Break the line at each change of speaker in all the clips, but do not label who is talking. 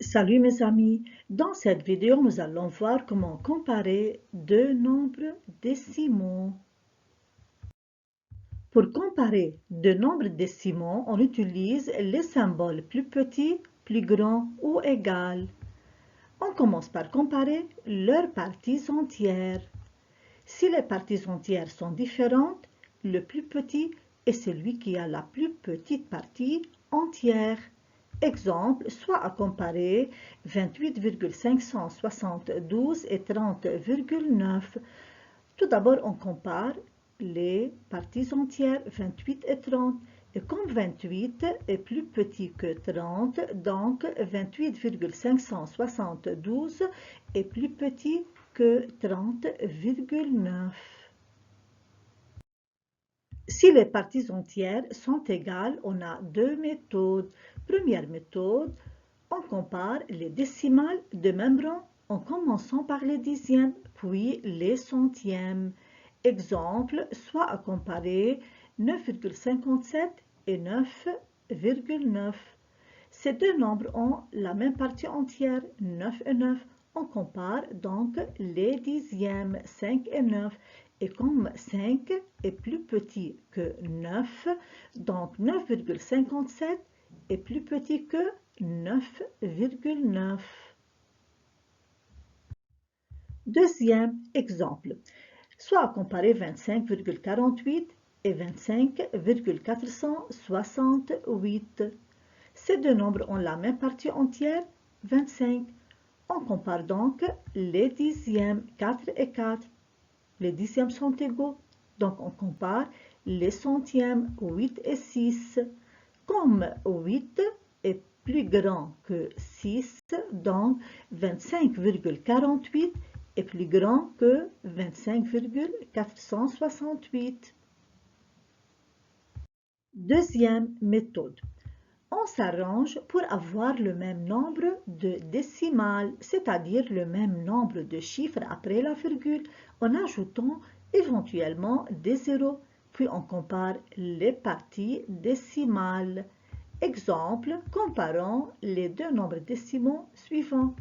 Salut mes amis, dans cette vidéo nous allons voir comment comparer deux nombres décimaux. Pour comparer deux nombres décimaux, on utilise les symboles plus petit, plus grand ou égal. On commence par comparer leurs parties entières. Si les parties entières sont différentes, le plus petit est celui qui a la plus petite partie entière. Exemple, soit à comparer 28,572 et 30,9. Tout d'abord, on compare les parties entières 28 et 30. Et comme 28 est plus petit que 30, donc 28,572 est plus petit que 30,9. Si les parties entières sont égales, on a deux méthodes. Première méthode, on compare les décimales de même rang en commençant par les dixièmes, puis les centièmes. Exemple, soit à comparer 9,57 et 9,9. Ces deux nombres ont la même partie entière, 9 et 9. On compare donc les dixièmes, 5 et 9. Et comme 5 est plus petit que 9, donc 9,57 est plus petit que 9,9. Deuxième exemple, soit à comparer 25,48 et 25,468. Ces deux nombres ont la même partie entière, 25. On compare donc les dixièmes, 4 et 4. Les dixièmes sont égaux, donc on compare les centièmes, 8 et 6. Comme 8 est plus grand que 6, donc 25,48 est plus grand que 25,468. Deuxième méthode. On s'arrange pour avoir le même nombre de décimales, c'est-à-dire le même nombre de chiffres après la virgule, en ajoutant éventuellement des zéros, puis on compare les parties décimales. Exemple, comparons les deux nombres décimaux suivants,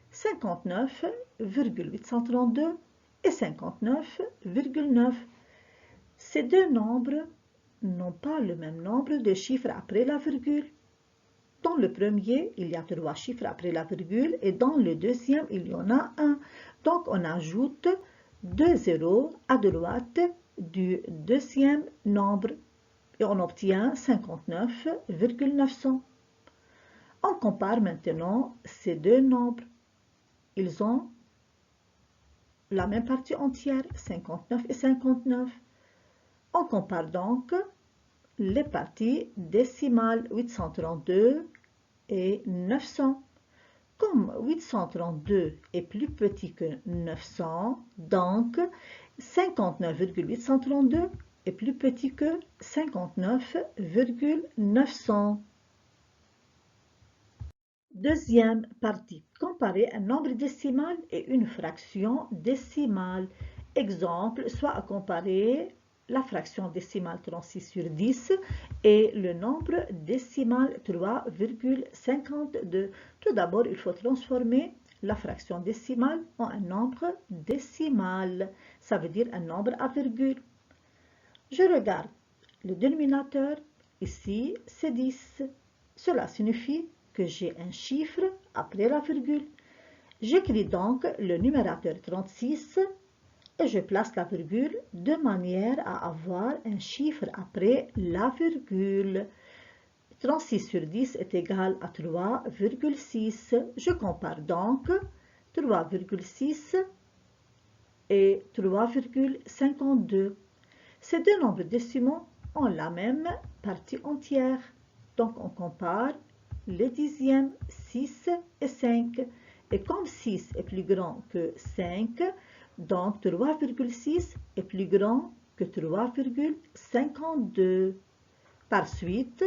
59,832 et 59,9. Ces deux nombres n'ont pas le même nombre de chiffres après la virgule. Dans le premier, il y a 3 chiffres après la virgule et dans le deuxième, il y en a un. Donc, on ajoute 2 zéros à droite du deuxième nombre et on obtient 59,900. On compare maintenant ces deux nombres. Ils ont la même partie entière, 59 et 59. On compare donc les parties décimales 832 et 900. Comme 832 est plus petit que 900, donc 59,832 est plus petit que 59,900. Deuxième partie. Comparer un nombre décimal et une fraction décimale. Exemple, soit à comparer la fraction décimale 36 sur 10 et le nombre décimal 3,52. Tout d'abord, il faut transformer la fraction décimale en un nombre décimal. Ça veut dire un nombre à virgule. Je regarde le dénominateur. Ici, c'est 10. Cela signifie que j'ai un chiffre après la virgule. J'écris donc le numérateur 36 et je place la virgule de manière à avoir un chiffre après la virgule. 36 sur 10 est égal à 3,6. Je compare donc 3,6 et 3,52. Ces deux nombres décimaux ont la même partie entière. Donc on compare les dixièmes 6 et 5. Et comme 6 est plus grand que 5, donc 3,6 est plus grand que 3,52. Par suite,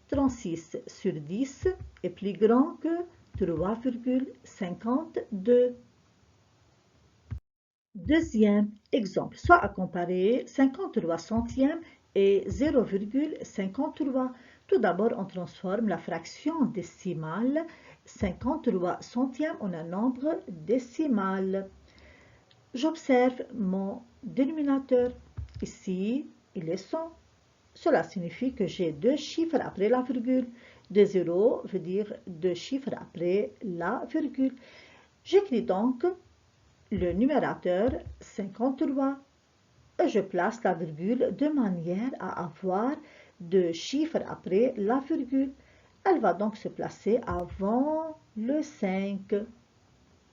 36 sur 10 est plus grand que 3,52. Deuxième exemple, soit à comparer 53 centièmes et 0,53. Tout d'abord, on transforme la fraction décimale 53 centièmes en un nombre décimal. J'observe mon dénominateur. Ici, il est 100. Cela signifie que j'ai deux chiffres après la virgule. 2 zéros veut dire deux chiffres après la virgule. J'écris donc le numérateur 53 et je place la virgule de manière à avoir deux chiffres après la virgule. Elle va donc se placer avant le 5.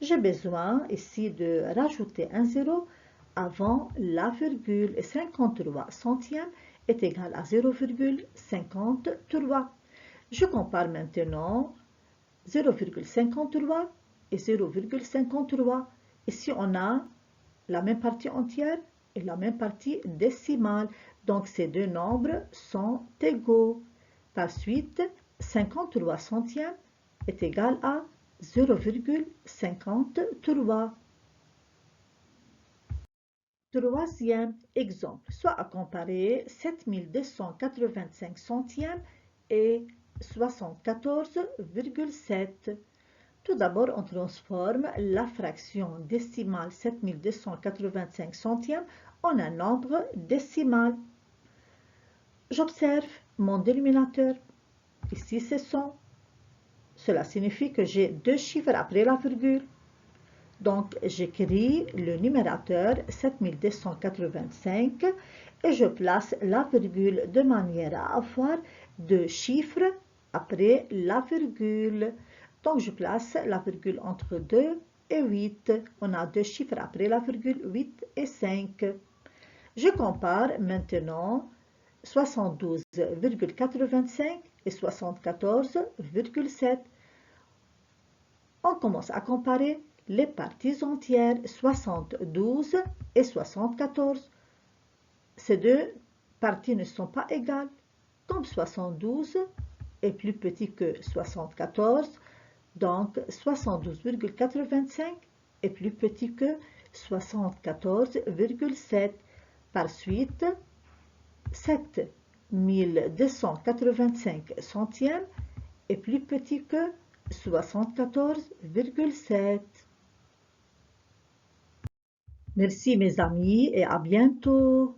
J'ai besoin ici de rajouter un zéro avant la virgule. Et 53 centièmes est égal à 0,53. Je compare maintenant 0,53 et 0,53. Ici, on a la même partie entière et la même partie décimale. Donc, ces deux nombres sont égaux. Par suite, 53 centièmes est égal à 0,53. Troisième exemple, soit à comparer 7285 centièmes et 74,7. Tout d'abord, on transforme la fraction décimale 7285 centièmes en un nombre décimal. J'observe mon dénominateur. Ici, c'est 100. Cela signifie que j'ai deux chiffres après la virgule. Donc, j'écris le numérateur 7285 et je place la virgule de manière à avoir deux chiffres après la virgule. Donc, je place la virgule entre 2 et 8. On a deux chiffres après la virgule, 8 et 5. Je compare maintenant 72,85 et 74,7. On commence à comparer les parties entières 72 et 74. Ces deux parties ne sont pas égales. Comme 72 est plus petit que 74, donc 72,85 est plus petit que 74,7. Par suite, 7285 centièmes est plus petit que 74,7. Merci mes amis et à bientôt.